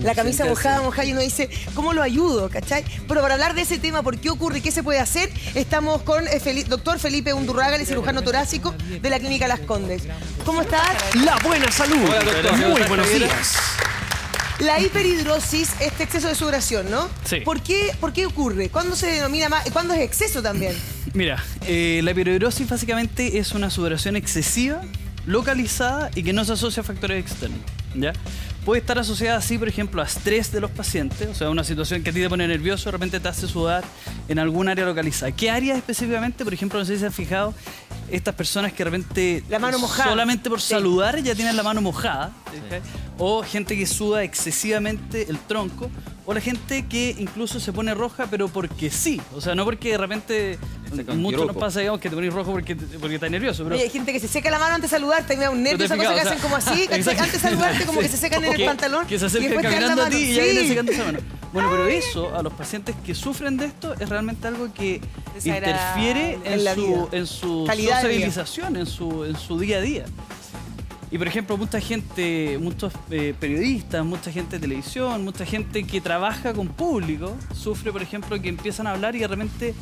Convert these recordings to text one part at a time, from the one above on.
la camisa mojada, y uno dice, ¿cómo lo ayudo? ¿Cachai? Pero para hablar de ese tema, ¿por qué ocurre y qué se puede hacer? Estamos con doctor Felipe Undurraga, el cirujano torácico de la Clínica Las Condes. ¿Cómo estás? La buena salud. Hola, doctor. Muy buenos días. La hiperhidrosis, este exceso de sudoración, ¿no? Sí. ¿Por qué ocurre? ¿Cuándo se denomina más? ¿Cuándo es exceso también? Mira, la hiperhidrosis básicamente es una sudoración excesiva, localizada y que no se asocia a factores externos, ¿ya? Puede estar asociada así, por ejemplo, a estrés de los pacientes, o sea, una situación que a ti te pone nervioso, de repente te hace sudar en algún área localizada. ¿Qué área específicamente? Por ejemplo, no sé si se han fijado, estas personas que de repente la mano mojada, solamente por saludar ya tienen la mano mojada, ¿sí? O gente que suda excesivamente el tronco, o la gente que incluso se pone roja pero porque sí, o sea, no porque de repente mucho nos pasa, digamos, que te pones rojo porque estás nervioso. Pero... Oye, hay gente que se seca la mano antes de saludarte, me da un nervio, esa cosa que hacen como así, antes de saludarte como que se secan en el pantalón. Que se acercan caminando a ti y ya vienen secando esa mano. Bueno, pero eso, a los pacientes que sufren de esto, es realmente algo que interfiere en su sociabilización, en su día a día. Y por ejemplo, mucha gente, muchos periodistas, mucha gente de televisión, mucha gente que trabaja con público, sufre, por ejemplo, que empiezan a hablar y de repente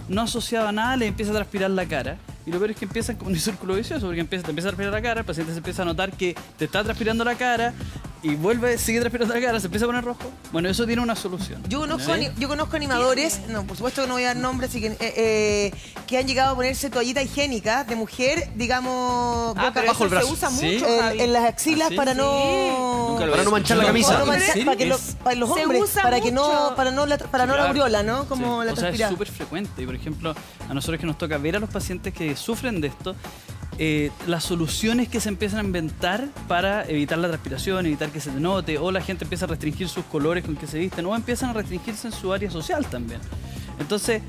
no asociado a nada, les empieza a transpirar la cara. Y lo peor es que empiezan como un círculo vicioso, porque te empieza a transpirar la cara, el paciente se empieza a notar que te está transpirando la cara y sigue transpirando la cara, se empieza a poner rojo. Bueno, eso tiene una solución. Yo conozco animadores, no, por supuesto que no voy a dar nombres, así que han llegado a ponerse toallita higiénica de mujer, digamos, bajo el brazo. Se usa mucho en las axilas para no manchar la camisa. Para los hombres, para no la aureola, ¿no? Como la transpirada. Es súper frecuente. Y por ejemplo, a nosotros que nos toca ver a los pacientes que sufren de esto, las soluciones que se empiezan a inventar para evitar la transpiración, evitar que se te note, o la gente empieza a restringir sus colores con que se visten, o empiezan a restringirse en su área social también. Entonces,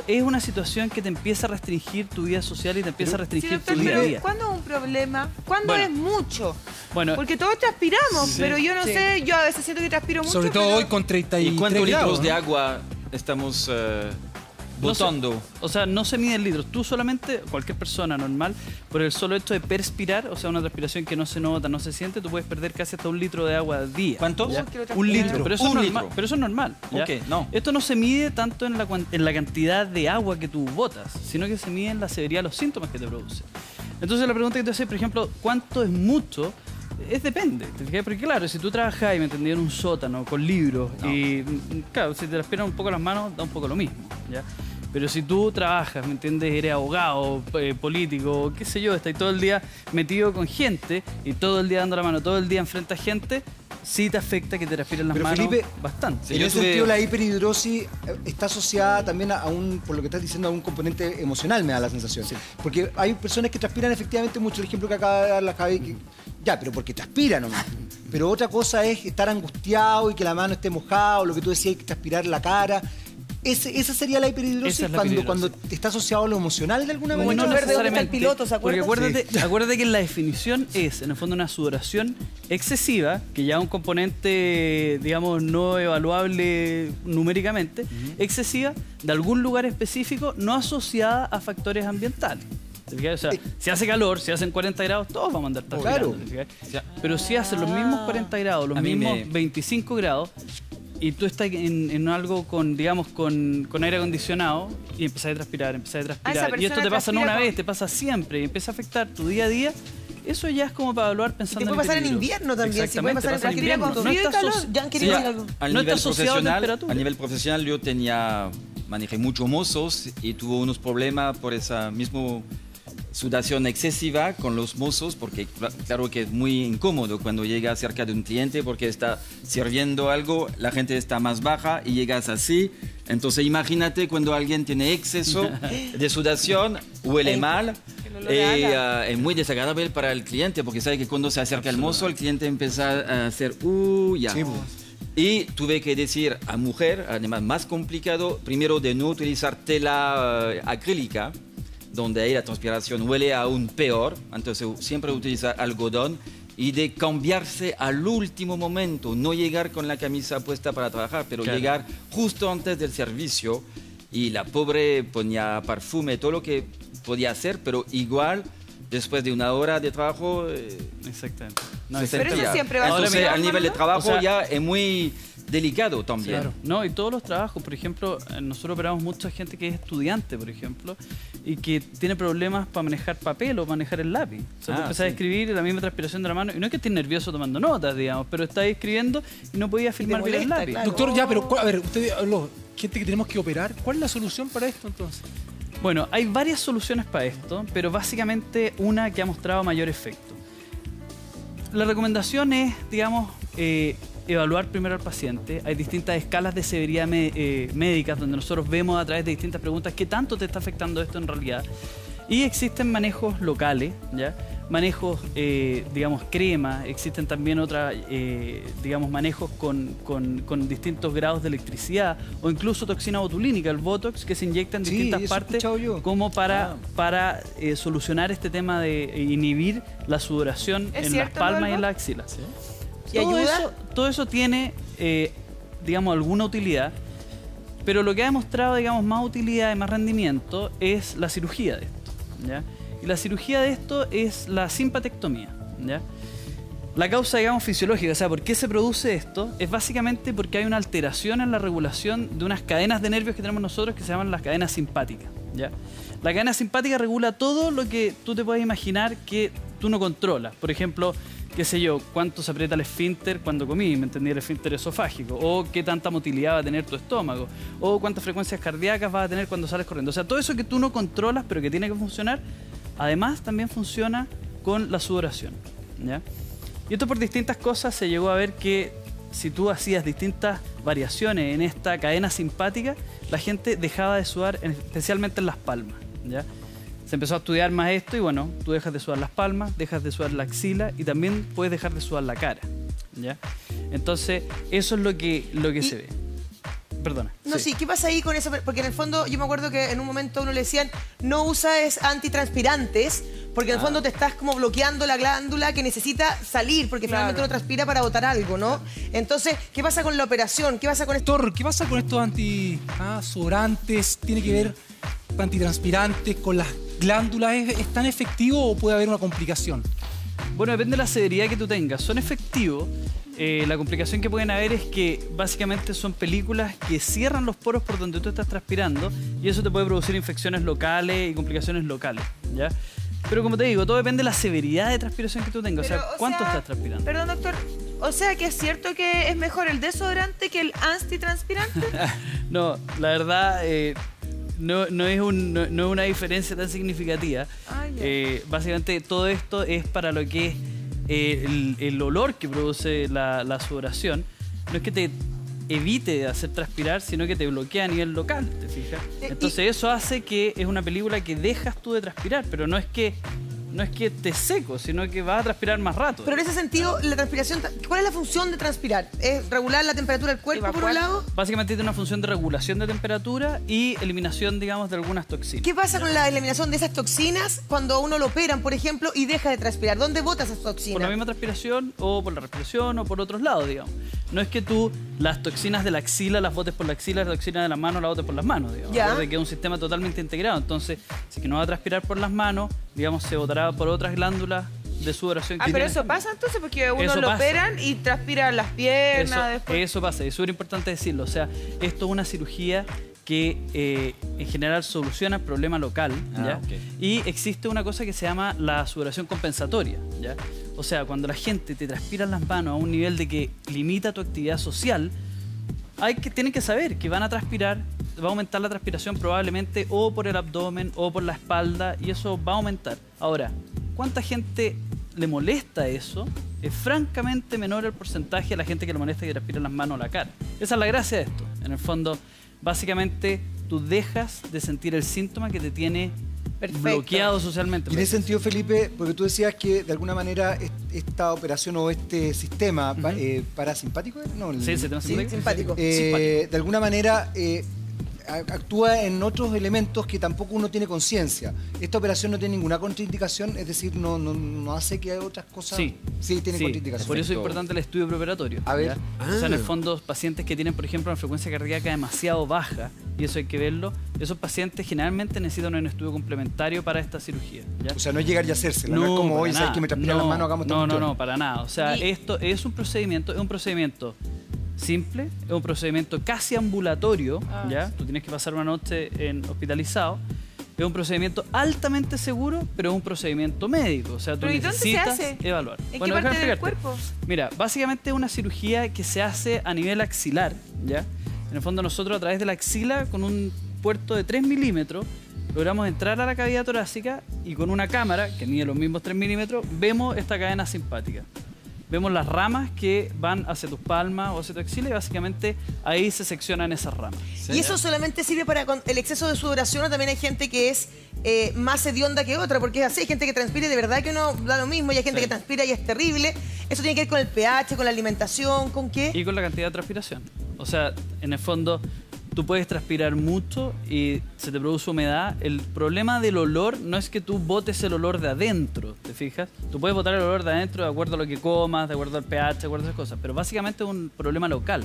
es una situación que te empieza a restringir tu vida social y te empieza a restringir tu día a día. ¿Cuándo es un problema? ¿Cuándo es mucho? Bueno, porque todos transpiramos, pero yo no sé, yo a veces siento que transpiro mucho. Sobre todo hoy con 33 ¿Y cuántos grados, litros de agua estamos botando? O sea, no se mide en litros. Tú solamente, cualquier persona normal, por el solo hecho de perspirar, o sea, una transpiración que no se nota, no se siente, tú puedes perder casi hasta 1 litro de agua al día. ¿Cuántos? Un litro, pero eso es normal. Pero eso es normal. ¿Ya? Okay, no. Esto no se mide tanto en la cantidad de agua que tú botas, sino que se mide en la severidad de los síntomas que te produce. Entonces la pregunta que te hace, por ejemplo, ¿cuánto es mucho? Depende, porque claro, si tú trabajas, me entendí, en un sótano con libros y claro, si te transpiran un poco las manos, da un poco lo mismo, ¿ya? Pero si tú trabajas, ¿me entiendes? Eres abogado, político, qué sé yo, estás todo el día metido con gente y todo el día dando la mano, todo el día enfrente a gente, sí te afecta que te transpiren las manos. Felipe, bastante. En ese sentido, la hiperhidrosis está asociada también a por lo que estás diciendo, a un componente emocional, me da la sensación. Sí. Porque hay personas que transpiran efectivamente mucho. El ejemplo que acaba de dar la Javi, ya, pero porque transpiran nomás. Pero otra cosa es estar angustiado y que la mano esté mojada, o lo que tú decías, que transpirar la cara. ¿Esa sería la hiperhidrosis cuando está asociado a lo emocional de alguna manera? No necesariamente, el piloto, ¿se acuerdan? Porque acuérdate que la definición es, en el fondo, una sudoración excesiva, que ya es un componente, digamos, no evaluable numéricamente, excesiva de algún lugar específico, no asociada a factores ambientales. O sea, si hace calor, si hacen 40 grados, todos vamos a andar transpirando. Claro. Pero si hacen los mismos 40 grados, los mismos 25 grados, y tú estás en algo con, digamos, con aire acondicionado y empezás a transpirar, y esto te pasa no una vez, te pasa siempre y empieza a afectar tu día a día, eso ya es como para evaluar pensando en te puede pasar en invierno también, si puede pasar en invierno. A nivel profesional yo manejé muchos mozos y tuve unos problemas por esa misma sudación excesiva con los mozos, porque claro que es muy incómodo cuando llegas cerca de un cliente porque está sirviendo algo, la gente está más baja y llegas así. Entonces imagínate cuando alguien tiene exceso de sudación, huele mal, es muy desagradable para el cliente porque sabe que cuando se acerca el mozo el cliente empieza a hacer ya. Sí, y tuve que decir a mujer, además más complicado, primero de no utilizar tela acrílica, donde ahí la transpiración huele aún peor, entonces siempre utilizar algodón, y de cambiarse al último momento, no llegar con la camisa puesta para trabajar, pero llegar justo antes del servicio, y la pobre ponía perfume, todo lo que podía hacer, pero igual, después de 1 hora de trabajo, exactamente. No, pero eso siempre va a ser. ser. Al nivel de trabajo ya es muy delicado también. Claro. No, y todos los trabajos, por ejemplo, nosotros operamos mucha gente que es estudiante, por ejemplo, y que tiene problemas para manejar papel o manejar el lápiz. O sea, tú empezás a escribir la misma transpiración de la mano, y no es que estés nervioso tomando notas, digamos, pero estás escribiendo y no podías filmar bien el lápiz. Claro. Doctor, ya, pero a ver, usted habló, gente que tenemos que operar, ¿cuál es la solución para esto entonces? Bueno, hay varias soluciones para esto, pero básicamente una que ha mostrado mayor efecto. La recomendación es, digamos, evaluar primero al paciente. Hay distintas escalas de severidad médicas donde nosotros vemos a través de distintas preguntas qué tanto te está afectando esto en realidad. Y existen manejos locales, ¿ya? Manejos, digamos, crema. Existen también otros, digamos, manejos con distintos grados de electricidad o incluso toxina botulínica, el Botox, que se inyecta en distintas partes como para solucionar este tema de inhibir la sudoración en las palmas y en la axila. ¿Sí? ¿Y ayuda? Todo eso tiene, digamos, alguna utilidad, pero lo que ha demostrado, digamos, más utilidad y más rendimiento es la cirugía de esto, ¿ya? Y la cirugía de esto es la simpatectomía, ¿ya? La causa, digamos, fisiológica, o sea, ¿por qué se produce esto? Es básicamente porque hay una alteración en la regulación de unas cadenas de nervios que tenemos nosotros que se llaman las cadenas simpáticas, ¿ya? La cadena simpática regula todo lo que tú te puedes imaginar que tú no controlas. Por ejemplo, qué sé yo, cuánto se aprieta el esfínter cuando comí, ¿me entendí? El esfínter esofágico, o qué tanta motilidad va a tener tu estómago, o cuántas frecuencias cardíacas vas a tener cuando sales corriendo. O sea, todo eso que tú no controlas, pero que tiene que funcionar, además también funciona con la sudoración, ¿ya? Y esto por distintas cosas se llegó a ver que si tú hacías distintas variaciones en esta cadena simpática, la gente dejaba de sudar, especialmente en las palmas, ¿ya? Se empezó a estudiar más esto y bueno, tú dejas de sudar las palmas, dejas de sudar la axila y también puedes dejar de sudar la cara, ¿ya? Entonces, eso es lo que se ve. Perdona. No, sí, ¿qué pasa ahí con eso? Porque en el fondo yo me acuerdo que en un momento a uno le decían no uses antitranspirantes porque en el fondo te estás como bloqueando la glándula que necesita salir porque finalmente uno transpira para botar algo, ¿no? Entonces, ¿qué pasa con la operación? ¿Qué pasa con esto? Doctor, ¿qué pasa con estos antisudorantes? ¿Tiene que ver antitranspirantes con las glándulas? ¿Es tan efectivo o puede haber una complicación? Bueno, depende de la severidad que tú tengas. Son efectivos. La complicación que pueden haber es que básicamente son películas que cierran los poros por donde tú estás transpirando y eso te puede producir infecciones locales y complicaciones locales, ¿ya? Pero como te digo, todo depende de la severidad de transpiración que tú tengas. Pero, o sea, ¿cuánto estás transpirando? Perdón, doctor. O sea, que es cierto que es mejor el desodorante que el antitranspirante. No, la verdad... No es una diferencia tan significativa. Básicamente todo esto es para lo que es el olor que produce la sudoración. No es que te evite hacer transpirar, sino que te bloquea a nivel local, ¿te fijas? Entonces eso hace que es una película que dejas tú de transpirar, pero no es que te seco, sino que vas a transpirar más rato. Pero en ese sentido, la transpiración, ¿cuál es la función de transpirar? ¿Es regular la temperatura del cuerpo por un lado? Básicamente tiene una función de regulación de temperatura y eliminación, digamos, de algunas toxinas. ¿Qué pasa con la eliminación de esas toxinas cuando a uno lo operan, por ejemplo, y deja de transpirar? ¿Dónde botas esas toxinas? Por la misma transpiración o por la respiración o por otros lados, digamos. No es que tú las toxinas de la axila las botes por la axila, las toxinas de las manos las botes por las manos, digamos. Recuerda que es un sistema totalmente integrado. Entonces, si que no va a transpirar por las manos, digamos, se botará por otras glándulas de sudoración. Pero eso pasa entonces porque uno lo operan y transpira las piernas. Eso pasa, es súper importante decirlo. O sea, esto es una cirugía que en general soluciona el problema local, ¿ya? Y existe una cosa que se llama la sudoración compensatoria, ¿ya? O sea, cuando la gente te transpira las manos a un nivel de que limita tu actividad social, tienen que saber que van a transpirar, va a aumentar la transpiración probablemente o por el abdomen o por la espalda y eso va a aumentar. Ahora, ¿cuánta gente le molesta eso? Es francamente menor el porcentaje de la gente que le molesta que transpira las manos o la cara. Esa es la gracia de esto. En el fondo, básicamente, tú dejas de sentir el síntoma que te tiene bloqueado socialmente. Y en ese sentido, Felipe, porque tú decías que de alguna manera esta operación o este sistema parasimpático, ¿no? Sí, sistema simpático. De alguna manera actúa en otros elementos que tampoco uno tiene conciencia. Esta operación no tiene ninguna contraindicación, es decir, no hace que otras cosas... Sí, tiene contraindicación. Por eso es importante el estudio preoperatorio. A ver. O sea, en el fondo, pacientes que tienen, por ejemplo, una frecuencia cardíaca demasiado baja, y eso hay que verlo, esos pacientes generalmente necesitan un estudio complementario para esta cirugía. ¿Ya? O sea, no es llegar y hacérsela, no es como hoy, ¿sabes que me transpiran las manos, hagamos todo? No, para nada. O sea, esto es un procedimiento simple, es un procedimiento casi ambulatorio, ¿ya? Tú tienes que pasar una noche hospitalizado. Es un procedimiento altamente seguro, pero es un procedimiento médico. O sea, tú necesitas evaluar. ¿En qué parte del cuerpo? Mira, básicamente es una cirugía que se hace a nivel axilar, ¿ya? En el fondo nosotros a través de la axila, con un puerto de 3 milímetros, logramos entrar a la cavidad torácica y con una cámara, que mide los mismos 3 milímetros, vemos esta cadena simpática. Vemos las ramas que van hacia tus palmas o hacia tu axila y básicamente ahí se seccionan esas ramas. ¿Y eso solamente sirve para el exceso de sudoración o también hay gente que es más hedionda que otra? Porque es así, hay gente que transpira y de verdad que no da lo mismo y hay gente que transpira y es terrible. ¿Eso tiene que ver con el pH, con la alimentación, con qué? Y con la cantidad de transpiración. O sea, en el fondo... Tú puedes transpirar mucho y se te produce humedad. El problema del olor no es que tú botes el olor de adentro, ¿te fijas? Tú puedes botar el olor de adentro de acuerdo a lo que comas, de acuerdo al pH, de acuerdo a esas cosas. Pero básicamente es un problema local.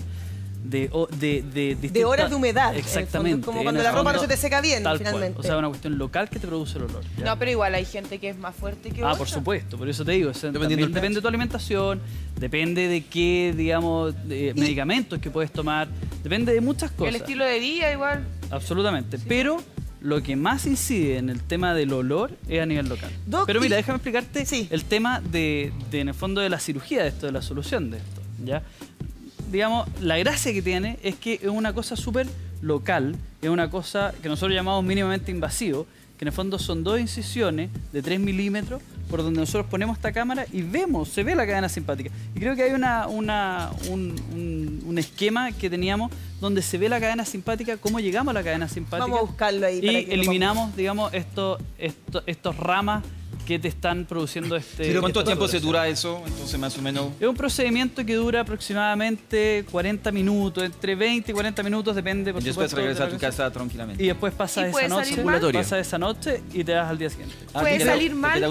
De horas de humedad. Exactamente. Como cuando la ropa no se te seca bien, tal finalmente. Cual. O sea, una cuestión local que te produce el olor. ¿Ya? No, pero igual hay gente que es más fuerte que otra. Por supuesto. Por eso te digo. Depende de tu alimentación, depende de qué, digamos, medicamentos que puedes tomar. Depende de muchas cosas. El estilo de vida igual. Absolutamente. Sí. Pero lo que más incide en el tema del olor es a nivel local. Pero mira, déjame explicarte el tema en el fondo de la cirugía de esto, de la solución de esto, ¿ya? Digamos, la gracia que tiene es que es una cosa súper local, es una cosa que nosotros llamamos mínimamente invasivo, que en el fondo son 2 incisiones de 3 milímetros por donde nosotros ponemos esta cámara y se ve la cadena simpática. Y creo que hay un esquema que teníamos donde se ve la cadena simpática, cómo llegamos a la cadena simpática. Vamos a buscarlo ahí. Y eliminamos, digamos, estos ramas que te están produciendo ¿Pero cuánto tiempo se dura eso? Entonces, más o menos. Es un procedimiento que dura aproximadamente 40 minutos, entre 20 y 40 minutos, depende, por supuesto. Y después regresas a tu casa tranquilamente. Y después pasas esa noche y te das al día siguiente. ¿Puede salir mal?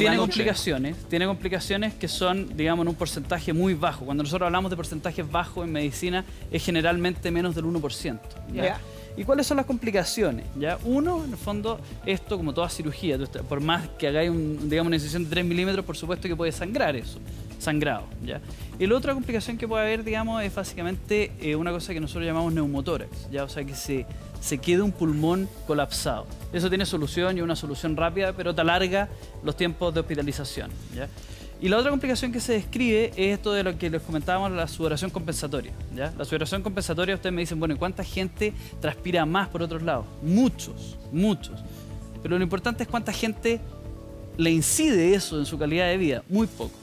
Tiene complicaciones que son, digamos, en un porcentaje muy bajo. Cuando nosotros hablamos de porcentajes bajos en medicina, es generalmente menos del 1%. ¿Ya? ¿Y cuáles son las complicaciones? ¿Ya? Uno, en el fondo, esto como toda cirugía, por más que hagáis una incisión de 3 milímetros, por supuesto que puede sangrar eso, sangrado. ¿Ya? Y la otra complicación que puede haber, digamos, es básicamente una cosa que nosotros llamamos neumotórax, ¿ya? O sea, que se quede un pulmón colapsado. Eso tiene solución y una solución rápida, pero te alarga los tiempos de hospitalización, ¿ya? Y la otra complicación que se describe es esto de lo que les comentábamos, la sudoración compensatoria, ¿ya? La sudoración compensatoria, ustedes me dicen, bueno, ¿y cuánta gente transpira más por otros lados? Muchos. Pero lo importante es cuánta gente le incide eso en su calidad de vida. Muy pocos.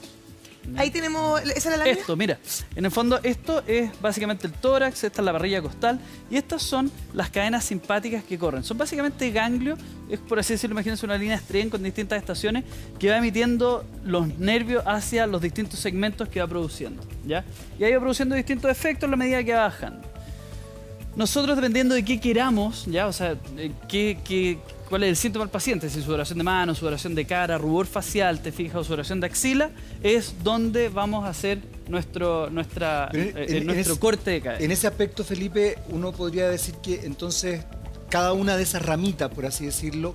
Ahí tenemos, esa es la lámina. Esto, mira, en el fondo esto es básicamente el tórax, esta es la parrilla costal y estas son las cadenas simpáticas que corren. Son básicamente ganglios, es por así decirlo, imagínense una línea Streng con distintas estaciones que va emitiendo los nervios hacia los distintos segmentos que va produciendo, ¿ya? Y ahí va produciendo distintos efectos a la medida que va bajando. Nosotros, dependiendo de qué queramos, ¿ya? O sea, cuál es el síntoma del paciente, si sudoración de mano, sudoración de cara, rubor facial, te fijas, o sudoración de axila, es donde vamos a hacer nuestro corte de cadena. En ese aspecto, Felipe, uno podría decir que entonces cada una de esas ramitas, por así decirlo,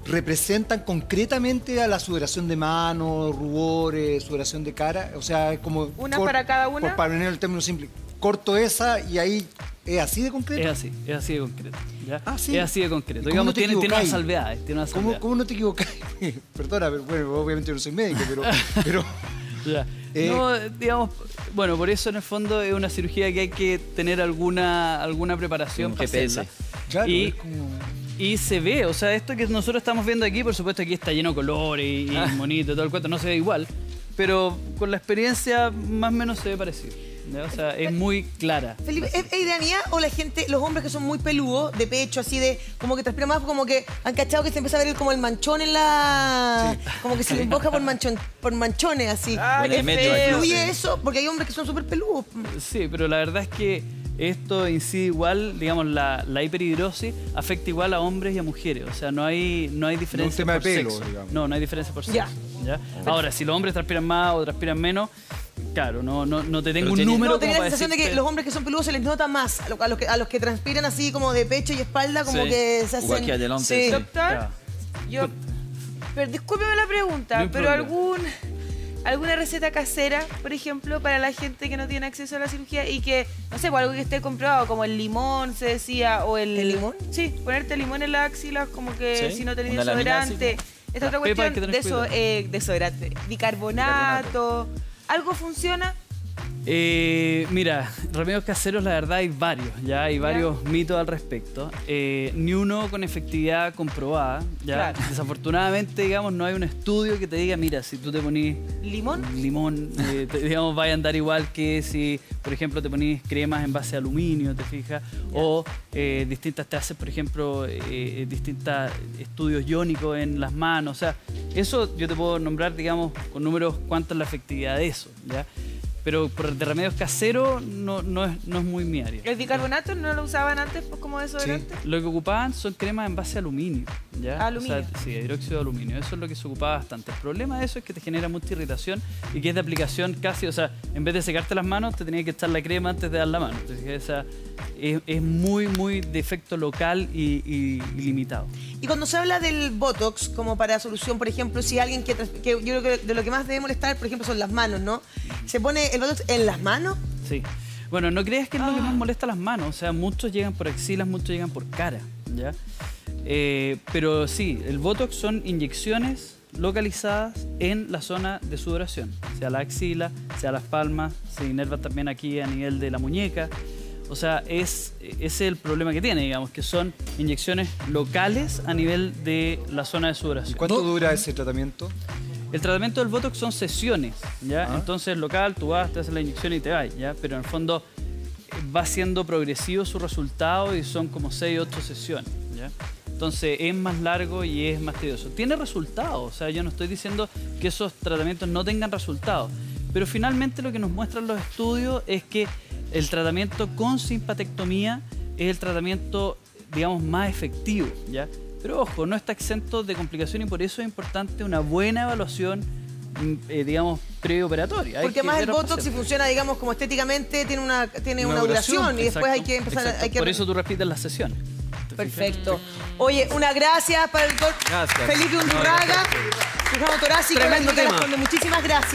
representan concretamente a la sudoración de mano, rubores, sudoración de cara, o sea, es como... ¿Una para cada una? Para poner el término simple, corto esa y ahí... ¿Es así de concreto? Es así de concreto. ¿Ya? ¿Sí? Es así de concreto. Digamos, tiene unas salvedades. ¿Cómo no te equivocas? Perdona, pero bueno, obviamente no soy médico, pero ya. No, digamos, bueno, por eso en el fondo es una cirugía que hay que tener alguna preparación para hacerla. Claro, y se ve, o sea, esto que nosotros estamos viendo aquí, por supuesto aquí está lleno de colores y bonito, todo el cuento, no se ve igual, pero con la experiencia más o menos se ve parecido. ¿No? O sea, es muy clara. Felipe, ¿es idea mía o la gente, los hombres que son muy peludos, de pecho, así de, como que transpiran más, como que han cachado que se empieza a ver como el manchón en la... Sí. Como que se le emboja por manchones, así. Bueno, ¿Influye eso? Porque hay hombres que son súper peludos. Sí, pero la verdad es que esto incide igual, digamos, la hiperhidrosis afecta igual a hombres y a mujeres. O sea, no hay diferencia un tema por de pelo, sexo. digamos. No hay diferencia por sexo. ¿Ya? Ahora, si los hombres transpiran más o transpiran menos, claro, no te tengo un número. No, tenía la sensación de que los hombres que son peludos se les nota más. A los que transpiran así como de pecho y espalda, como que se hacen... Aquí adelante. Sí. Doctor, pero discúlpeme la pregunta, No pero ¿alguna receta casera, por ejemplo, para la gente que no tiene acceso a la cirugía y que, no sé, algo que esté comprobado, como el limón, se decía, o ¿El limón? Sí, ponerte limón en las axilas, como que si no tenés desodorante. Esta otra cuestión, desodorante, bicarbonato, ¿algo funciona? Mira, remedios caseros la verdad hay varios, ya hay varios mitos al respecto. Ni uno con efectividad comprobada, ya. Claro. Desafortunadamente, digamos, no hay un estudio que te diga, mira, si tú te ponís limón, digamos, vaya a andar igual que si, por ejemplo, te ponís cremas en base a aluminio, te fijas, o te haces, por ejemplo, distintos estudios iónicos en las manos. O sea, eso yo te puedo nombrar, digamos, con números cuánto es la efectividad de eso, ¿ya? Pero de remedios caseros no es muy mi área. ¿El bicarbonato no lo usaban antes como desodorante? Sí. Lo que ocupaban son cremas en base a aluminio, ¿ya? ¿Aluminio? O sea, sí, hidróxido de aluminio. Eso es lo que se ocupaba bastante. El problema de eso es que te genera mucha irritación y que es de aplicación casi, o sea, en vez de secarte las manos, te tenías que echar la crema antes de dar la mano. Entonces, es muy de efecto local y limitado. Y cuando se habla del Botox como para solución, por ejemplo, si alguien que yo creo que de lo que más debe molestar, por ejemplo, son las manos, ¿no? ¿Se pone el Botox en las manos? Sí. Bueno, no creas que es lo que más molesta las manos. O sea, muchos llegan por axilas, muchos llegan por cara, ¿ya? Pero sí, el Botox son inyecciones localizadas en la zona de sudoración, sea la axila, sea las palmas, se inerva también aquí a nivel de la muñeca. O sea, ese es el problema que tiene, digamos, que son inyecciones locales a nivel de la zona de sudoración. ¿Y cuánto dura ese tratamiento? El tratamiento del Botox son sesiones, ¿ya? Entonces, local, tú vas, te haces la inyección y te vas, ¿ya? Pero en el fondo va siendo progresivo su resultado y son como 6 o 8 sesiones, ¿ya? Entonces, es más largo y es más tedioso. Tiene resultados, o sea, yo no estoy diciendo que esos tratamientos no tengan resultados, pero finalmente lo que nos muestran los estudios es que el tratamiento con simpatectomía es el tratamiento, digamos, más efectivo, ¿ya? Pero ojo, no está exento de complicación y por eso es importante una buena evaluación, digamos, preoperatoria. Porque además el Botox, si funciona, digamos, como estéticamente, tiene una duración y después hay que empezar... Por eso tú repites las sesiones. Perfecto. Oye, una gracias para el doctor Felipe Undurraga, cirujano torácico. Tremendo tema. Muchísimas gracias.